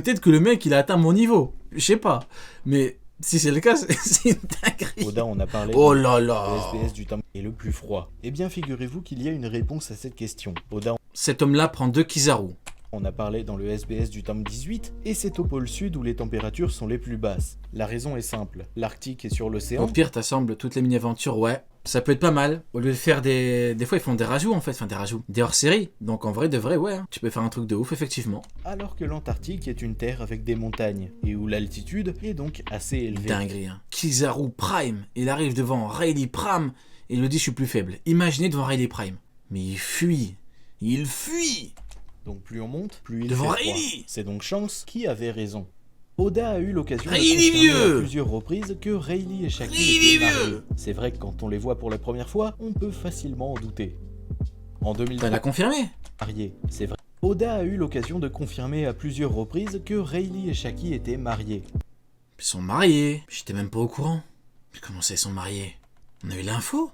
peut-être que le mec, il a atteint mon niveau. Je sais pas. Mais si c'est le cas, c'est une dinguerie. Oda, on a parlé Oh là là. le SBS du temps est le plus froid. Eh bien, figurez-vous qu'il y a une réponse à cette question. Oda, Cet homme-là prend 2 Kizaru. on a parlé dans le SBS du tome 18, et c'est au pôle sud où les températures sont les plus basses. La raison est simple, l'Arctique est sur Au l'océan, pire, t'assembles toutes les mini-aventures, ouais. Ça peut être pas mal. Au lieu de faire des fois, ils font des rajouts, en fait. Enfin, des rajouts. Des hors-série. Donc, en vrai, de vrai, ouais. Tu peux faire un truc de ouf, effectivement. alors que l'Antarctique est une terre avec des montagnes, et où l'altitude est donc assez élevée. Dinguerie, hein. Kizaru Prime. Il arrive devant Rayleigh Prime et il lui dit, je suis plus faible. Imaginez devant Rayleigh Prime. Mais il fuit. Il fuit. Donc plus on monte, plus il Devant fait froid. Rayleigh. C'est donc Shanks qui avait raison. Oda a eu l'occasion de Rayleigh confirmer vieux. à plusieurs reprises que Rayleigh et Shaki Rayleigh étaient mariés. vieux. C'est vrai que quand on les voit pour la première fois, on peut facilement en douter. En T'as 2003, l'a confirmé. mariés, c'est vrai. Oda a eu l'occasion de confirmer à plusieurs reprises que Rayleigh et Shaki étaient mariés. Ils sont mariés. J'étais même pas au courant. Mais comment ça, ils sont mariés? On a eu l'info.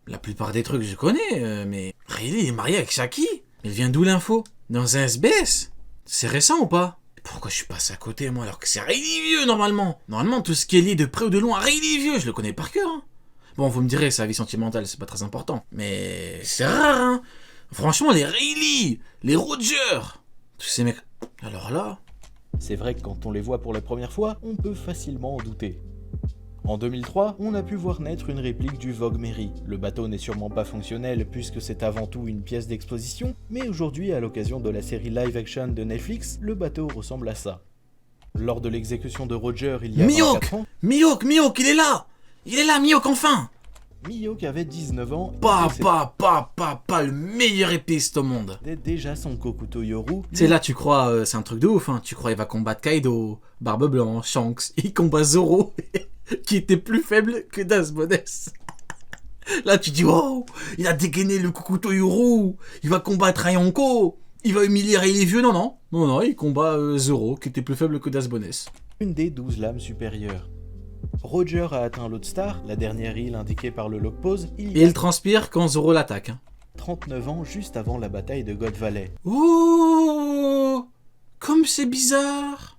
La plupart des trucs, je connais, mais Rayleigh est marié avec Shaki. Il vient d'où l'info? Dans un SBS? C'est récent ou pas? Pourquoi je suis passé à côté, moi, alors que c'est Rayleigh vieux, normalement? Normalement, tout ce qui est lié de près ou de loin à Rayleigh vieux, je le connais par cœur, hein. Bon, vous me direz, sa vie sentimentale, c'est pas très important. Mais c'est rare, hein. Franchement, les Rayleigh, les Roger, tous ces mecs... Alors là... C'est vrai que quand on les voit pour la première fois, on peut facilement en douter. En 2003, on a pu voir naître une réplique du Vogue Mary. Le bateau n'est sûrement pas fonctionnel puisque c'est avant tout une pièce d'exposition, mais aujourd'hui, à l'occasion de la série live action de Netflix, le bateau ressemble à ça. Lors de l'exécution de Roger il y a Mihawk 24 ans, Mihawk, il est là! Il est là, Mihawk, enfin! Mihawk avait 19 ans Pas le meilleur épiste au monde. c'était déjà son Kokuto Yoru. Tu sais, là, tu crois, c'est un truc de ouf, hein. Tu crois il va combattre Kaido, Barbe Blanche, Shanks, il combat Zoro, qui était plus faible que Dasmones. Là, tu dis, wow, il a dégainé le Kukuto Yoru, il va combattre Yonko, il va humilier les vieux. Non, il combat Zoro, qui était plus faible que Dasmones. Une des 12 lames supérieures. Roger a atteint l'Outstar, la dernière île indiquée par le log pose, il Et y a il transpire quand Zoro l'attaque. Hein. 39 ans juste avant la bataille de God Valley. Oh, comme c'est bizarre.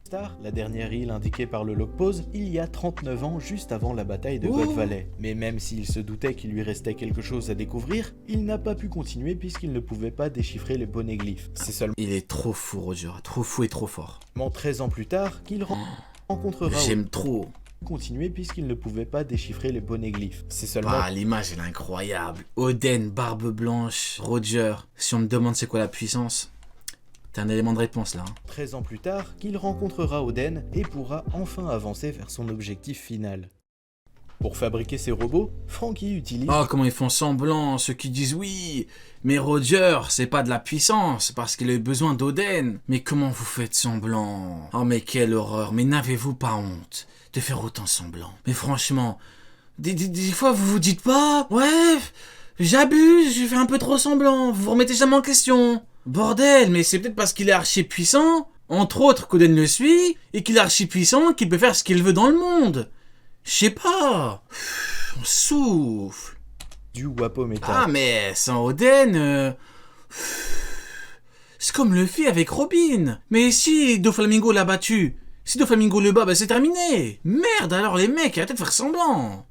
Star, la dernière île indiquée par le log pose, il y a 39 ans juste avant la bataille de Oh. God Valley. Mais même s'il se doutait qu'il lui restait quelque chose à découvrir, il n'a pas pu continuer puisqu'il ne pouvait pas déchiffrer les poneglyphes. C'est seulement Il est trop fou, Roger, trop fou et trop fort. 13 ans plus tard qu'il rencontrera J'aime trop. continuer puisqu'il ne pouvait pas déchiffrer les poneglyphes. C'est seulement Ah, l'image, elle est incroyable. Oden, barbe blanche, Roger. Si on me demande c'est quoi la puissance, t'as un élément de réponse là. Hein. 13 ans plus tard qu'il rencontrera Oden et pourra enfin avancer vers son objectif final. Pour fabriquer ses robots, Franky utilise Oh, comment ils font semblant, ceux qui disent oui, mais Roger, c'est pas de la puissance, parce qu'il a eu besoin d'Oden. Mais comment vous faites semblant? Oh, mais quelle horreur, mais n'avez-vous pas honte de faire autant semblant? Mais franchement, des fois vous vous dites pas, ouais, j'abuse, je fais un peu trop semblant, vous vous remettez jamais en question. Bordel, mais c'est peut-être parce qu'il est archi puissant, entre autres qu'Oden le suit, et qu'il est archi puissant qu'il peut faire ce qu'il veut dans le monde. Je sais pas. On souffle. du Wapo Metal. Ah, mais sans Oden, c'est comme Luffy avec Robin. Mais si Doflamingo l'a battu, si Doflamingo le bat, bah c'est terminé. Merde, alors les mecs, arrêtez de faire semblant.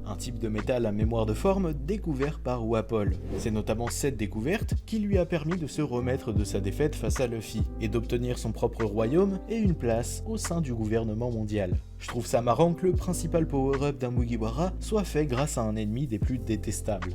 Un type de métal à mémoire de forme découvert par Wapol. C'est notamment cette découverte qui lui a permis de se remettre de sa défaite face à Luffy et d'obtenir son propre royaume et une place au sein du gouvernement mondial. Je trouve ça marrant que le principal power-up d'un Mugiwara soit fait grâce à un ennemi des plus détestables.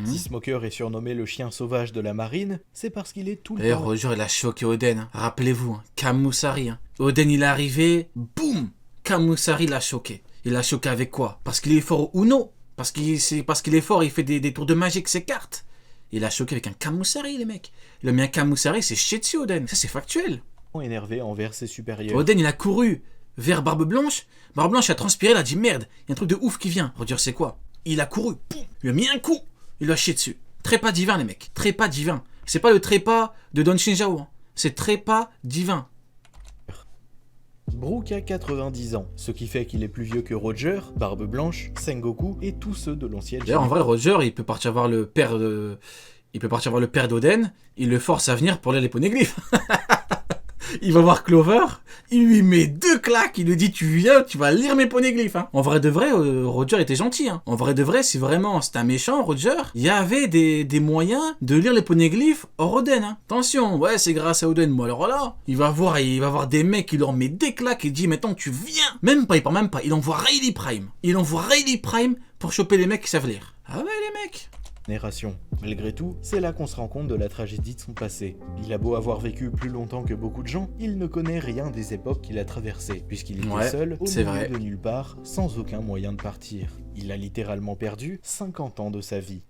Si Smoker est surnommé le chien sauvage de la marine, c'est parce qu'il est tout le D'ailleurs, temps... Roger, il a choqué Oden. Hein. Rappelez-vous, hein, Kamusari. Hein. Oden, il est arrivé, boum, Kamusari l'a choqué. Il l'a choqué avec quoi? Parce qu'il est fort au Uno. Parce qu'il est fort, il fait des tours de magie avec ses cartes. Il a choqué avec un Kamusari, les mecs. Il a mis un Kamusari, c'est shit dessus, Oden. Ça, c'est factuel. énervé envers ses supérieurs. Oden, il a couru vers Barbe Blanche. Barbe Blanche a transpiré, il a dit merde, il y a un truc de ouf qui vient. Roger, c'est quoi? Il a couru, boum, il lui a mis un coup. Il lui a chié dessus. Trépas divin, les mecs. Trépas divin. C'est pas le trépas de Don Shinjao. Hein. C'est trépas divin. Brook a 90 ans, ce qui fait qu'il est plus vieux que Roger, Barbe Blanche, Sengoku et tous ceux de l'ancienne D'ailleurs, en vrai, Roger, il peut partir voir le père de... Il peut partir voir le père d'Oden. Il le force à venir pour lire les poneglyphes. Il va voir Clover, il lui met 2 claques, il lui dit tu viens, tu vas lire mes poneglyphes. Hein. En vrai de vrai, Roger était gentil. Hein. En vrai de vrai, si vraiment c'était un méchant, Roger, il y avait des moyens de lire les poneglyphes hors Oden. Hein. Attention, ouais, c'est grâce à Oden. Bon alors là, il va voir des mecs, il leur met des claques, il dit maintenant tu viens. Même pas, il parle même pas, il envoie Rayleigh Prime. Il envoie Rayleigh Prime pour choper les mecs qui savent lire. Ah ouais les mecs. Narration. Malgré tout, c'est là qu'on se rend compte de la tragédie de son passé. Il a beau avoir vécu plus longtemps que beaucoup de gens, il ne connaît rien des époques qu'il a traversées, puisqu'il était seul, au milieu de nulle part, sans aucun moyen de partir. Il a littéralement perdu 50 ans de sa vie.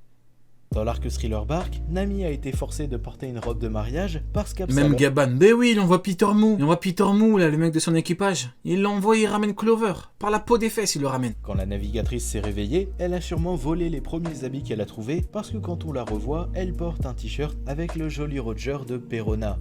Dans l'arc Thriller Bark, Nami a été forcée de porter une robe de mariage parce qu'Absalom... Même Gaban, mais oui, il envoie Peter Moo. Il envoie Peter Moo, là, le mec de son équipage. Il l'envoie, il ramène Clover. Par la peau des fesses, il le ramène. Quand la navigatrice s'est réveillée, elle a sûrement volé les premiers habits qu'elle a trouvés parce que quand on la revoit, elle porte un t-shirt avec le joli Roger de Perona.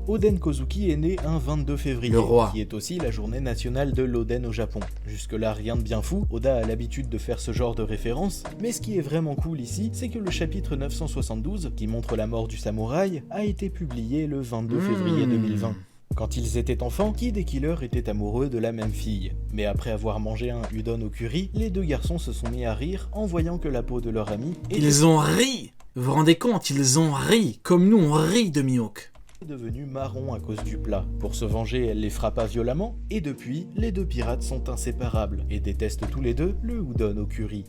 Oden Kozuki est né un 22 février, le roi. Qui est aussi la journée nationale de l'Oden au Japon. Jusque-là, rien de bien fou, Oda a l'habitude de faire ce genre de référence, mais ce qui est vraiment cool ici, c'est que le chapitre 972, qui montre la mort du samouraï, a été publié le 22 février 2020. Quand ils étaient enfants, Kid et Killer étaient amoureux de la même fille. Mais après avoir mangé un udon au curry, les deux garçons se sont mis à rire en voyant que la peau de leur ami était... Ils ont ri. Vous vous rendez compte, ils ont ri, comme nous on rit de Mihawk. Devenu marron à cause du plat. Pour se venger, elle les frappa violemment, et depuis, les deux pirates sont inséparables, et détestent tous les deux le udon au curry.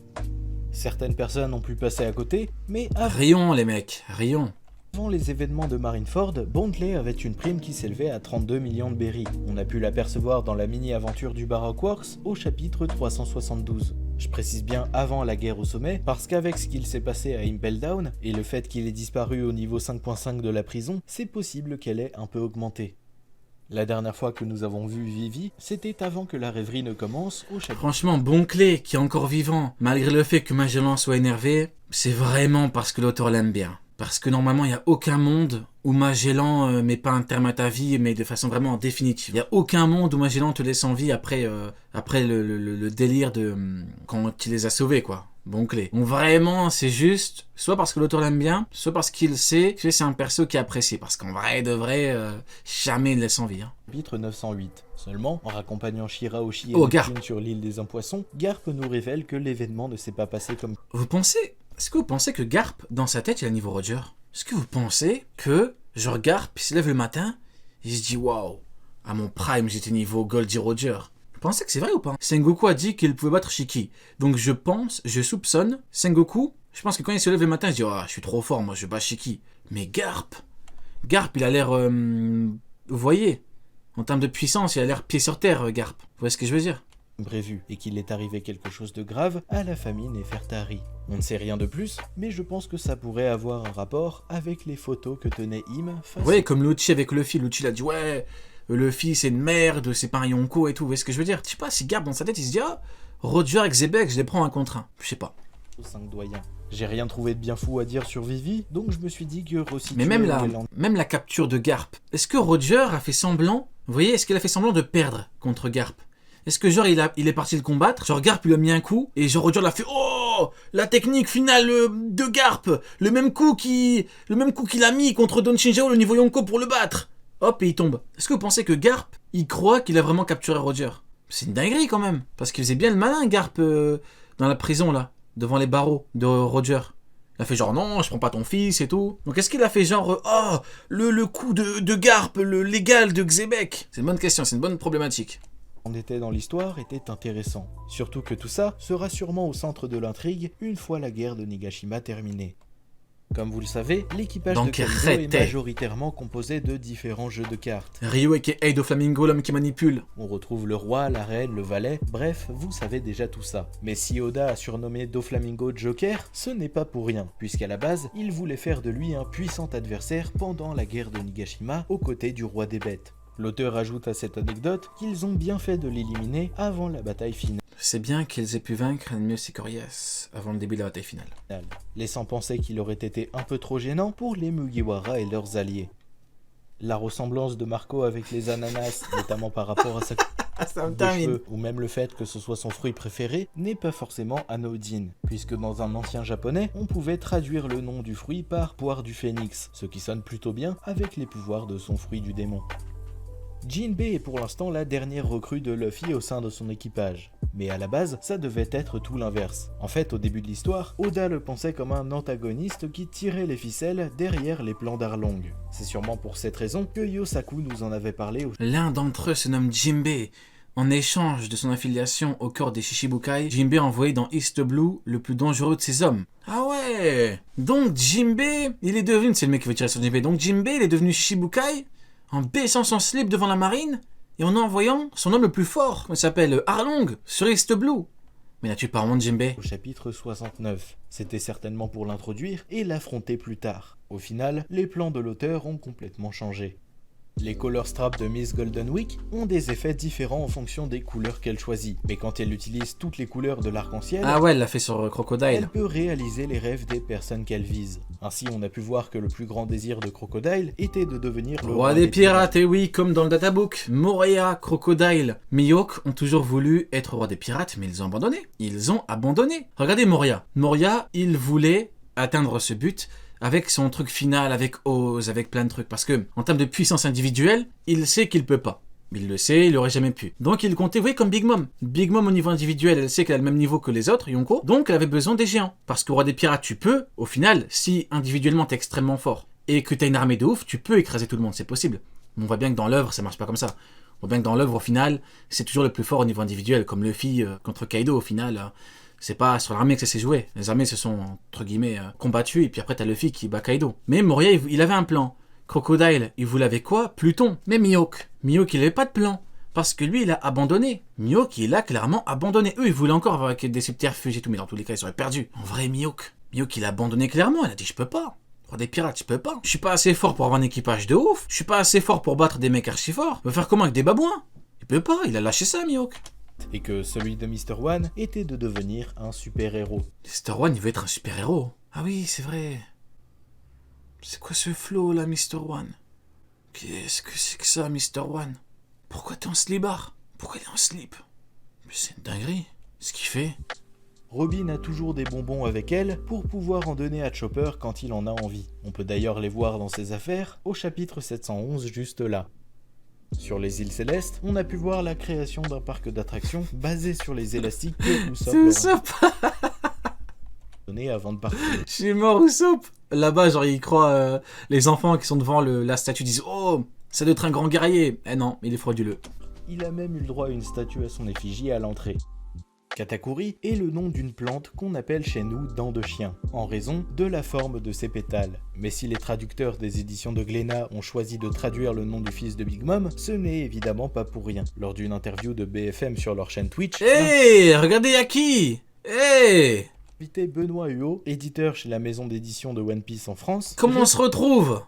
Certaines personnes ont pu passer à côté, mais rions les mecs, rions. Avant les événements de Marineford, Bondley avait une prime qui s'élevait à 32 millions de berries. On a pu l'apercevoir dans la mini-aventure du Baroque Works au chapitre 372. Je précise bien avant la guerre au sommet, parce qu'avec ce qu'il s'est passé à Impel Down, et le fait qu'il ait disparu au niveau 5.5 de la prison, c'est possible qu'elle ait un peu augmenté. La dernière fois que nous avons vu Vivi, c'était avant que la rêverie ne commence au chapitre... Franchement, Bondley, qui est encore vivant, malgré le fait que Magellan soit énervé, c'est vraiment parce que l'auteur l'aime bien. Parce que normalement, il n'y a aucun monde où Magellan met pas un terme à ta vie, mais de façon vraiment définitive. Il n'y a aucun monde où Magellan te laisse en vie après le délire de quand il les a sauvés, quoi. Bondley. Donc vraiment, c'est juste, soit parce que l'auteur l'aime bien, soit parce qu'il sait que c'est un perso qui est apprécié. Parce qu'en vrai, de vrai, jamais il ne laisse en vie. Hein. Chapitre 908. Seulement, en raccompagnant Shirahoshi et Neptune sur l'île des Empoissons, Garp nous révèle que l'événement ne s'est pas passé comme... Est-ce que vous pensez que Garp, dans sa tête, il a un niveau Roger? Est-ce que vous pensez que, genre Garp, il se lève le matin, il se dit waouh, à mon prime, j'étais niveau Goldie Roger? Vous pensez que c'est vrai ou pas? Sengoku a dit qu'il pouvait battre Shiki. Donc je soupçonne, Sengoku, je pense que quand il se lève le matin, il se dit oh, je suis trop fort, moi je bats Shiki. Mais Garp, il a l'air, vous voyez, en termes de puissance, il a l'air pied sur terre, Garp. Vous voyez ce que je veux dire? Prévu, et qu'il est arrivé quelque chose de grave à la famille Nefertari. On ne sait rien de plus, mais je pense que ça pourrait avoir un rapport avec les photos que tenait Im face... Ouais, comme Lucci avec Luffy. Luffy l'a dit ouais, Luffy c'est une merde, c'est pas un Yonko et tout. Vous voyez ce que je veux dire? Je sais pas, si Garp dans sa tête il se dit ah, Roger et Xebec, je les prends un contre un. Je sais pas. 5 doyens. J'ai rien trouvé de bien fou à dire sur Vivi, donc je me suis dit que mais même la capture de Garp, est-ce que Roger a fait semblant, vous voyez, est-ce qu'il a fait semblant de perdre contre Garp? Est-ce que genre il est parti le combattre, genre Garp lui a mis un coup, et genre Roger l'a fait oh la technique finale de Garp, le même coup qu'il a mis contre Don Shinjao le niveau Yonko pour le battre. Hop et il tombe. Est-ce que vous pensez que Garp, il croit qu'il a vraiment capturé Roger? C'est une dinguerie quand même, parce qu'il faisait bien le malin Garp dans la prison là, devant les barreaux de Roger. Il a fait genre non, je prends pas ton fils et tout. Donc est-ce qu'il a fait genre oh le coup de Garp, le légal de Xebec? C'est une bonne question, c'est une bonne problématique. On était dans l'histoire était intéressant. Surtout que tout ça sera sûrement au centre de l'intrigue une fois la guerre de Nigashima terminée. Comme vous le savez, l'équipage de Kaido est majoritairement composé de différents jeux de cartes. Ryu aka Doflamingo, l'homme qui manipule. On retrouve le roi, la reine, le valet, bref, vous savez déjà tout ça. Mais si Oda a surnommé Doflamingo Joker, ce n'est pas pour rien, puisqu'à la base, il voulait faire de lui un puissant adversaire pendant la guerre de Nigashima aux côtés du roi des bêtes. L'auteur ajoute à cette anecdote qu'ils ont bien fait de l'éliminer avant la bataille finale. C'est bien qu'ils aient pu vaincre l'ennemi Sicorias avant le début de la bataille finale. Laissant penser qu'il aurait été un peu trop gênant pour les Mugiwara et leurs alliés. La ressemblance de Marco avec les ananas, notamment par rapport à sa coupe de cheveux, ou même le fait que ce soit son fruit préféré, n'est pas forcément anodine, puisque dans un ancien japonais, on pouvait traduire le nom du fruit par poire du phénix, ce qui sonne plutôt bien avec les pouvoirs de son fruit du démon. Jinbei est pour l'instant la dernière recrue de Luffy au sein de son équipage. Mais à la base, ça devait être tout l'inverse. En fait, au début de l'histoire, Oda le pensait comme un antagoniste qui tirait les ficelles derrière les plans d'Arlong. C'est sûrement pour cette raison que Yosaku nous en avait parlé au... L'un d'entre eux se nomme Jinbei. En échange de son affiliation au corps des Shichibukai, Jinbei a envoyé dans East Blue le plus dangereux de ses hommes. Ah ouais. Donc Jinbei, il est devenu... C'est le mec qui veut tirer sur Jinbei. Donc Jinbei, il est devenu Shichibukai en baissant son slip devant la marine et en envoyant son homme le plus fort, il s'appelle Arlong, sur East Blue. Mais n'as-tu pas honte, Jinbei? Au chapitre 69. C'était certainement pour l'introduire et l'affronter plus tard. Au final, les plans de l'auteur ont complètement changé. Les color straps de Miss Golden Week ont des effets différents en fonction des couleurs qu'elle choisit, mais quand elle utilise toutes les couleurs de l'arc-en-ciel, Ah ouais, elle l'a fait sur Crocodile. elle peut réaliser les rêves des personnes qu'elle vise. Ainsi, on a pu voir que le plus grand désir de Crocodile était de devenir le Roi des pirates, et oui, comme dans le databook. Moria, Crocodile, Mihawk ont toujours voulu être roi des pirates, mais ils ont abandonné. Ils ont abandonné. Regardez Moria. Moria, il voulait atteindre ce but avec son truc final, avec Oz, avec plein de trucs. Parce que, en termes de puissance individuelle, il sait qu'il peut pas. Il le sait, il aurait jamais pu. Donc il comptait, vous voyez, comme Big Mom. Big Mom au niveau individuel, elle sait qu'elle a le même niveau que les autres, Yonko. Donc elle avait besoin des géants. Parce qu'au roi des pirates, tu peux, au final, si individuellement t'es extrêmement fort et que t'as une armée de ouf, tu peux écraser tout le monde, c'est possible. On voit bien que dans l'œuvre, ça marche pas comme ça. On voit bien que dans l'œuvre, au final, c'est toujours le plus fort au niveau individuel, comme Luffy contre Kaido, au final. C'est pas sur l'armée que ça s'est joué. Les armées se sont, entre guillemets, combattues, et puis après t'as Luffy qui bat Kaido. Mais Moria, il avait un plan. Crocodile, il voulait avec quoi? Pluton. Mais Mihawk, il avait pas de plan. Parce que lui, il a abandonné. Mihawk, il a clairement abandonné. Eux, ils voulaient encore avoir des subterfuges et tout, mais dans tous les cas, ils auraient perdu. En vrai, Mihawk, il a abandonné clairement. Il a dit, je peux pas. Roi des pirates, je peux pas. Je suis pas assez fort pour avoir un équipage de ouf. Je suis pas assez fort pour battre des mecs archi forts. Il va faire comment avec des babouins? Il peut pas, il a lâché ça, Mihawk. Et que celui de Mr. One était de devenir un super-héros. Mr. One, il veut être un super-héros. Ah oui, c'est vrai. C'est quoi ce flow là, Mr. One? Qu'est-ce que c'est que ça, Mr. One? Pourquoi t'es en slibard? Pourquoi t'es en slip? Mais c'est une dinguerie. Ce qu'il fait. Robin a toujours des bonbons avec elle pour pouvoir en donner à Chopper quand il en a envie. On peut d'ailleurs les voir dans ses affaires au chapitre 711 juste là. Sur les îles Célestes, on a pu voir la création d'un parc d'attractions basé sur les élastiques que Usopp donné avant de partir. Je suis mort, Usopp. Là-bas, genre, ils croient, les enfants qui sont devant la statue disent « Oh, ça doit être un grand guerrier !» Eh non, il est frauduleux. Il a même eu le droit à une statue à son effigie à l'entrée. Katakuri est le nom d'une plante qu'on appelle chez nous dent de chien, en raison de la forme de ses pétales. Mais si les traducteurs des éditions de Glénat ont choisi de traduire le nom du fils de Big Mom, ce n'est évidemment pas pour rien. Lors d'une interview de BFM sur leur chaîne Twitch... Hey, regardez Yaki. Hey, invité Benoît Huot, éditeur chez la maison d'édition de One Piece en France... Comment on se retrouve?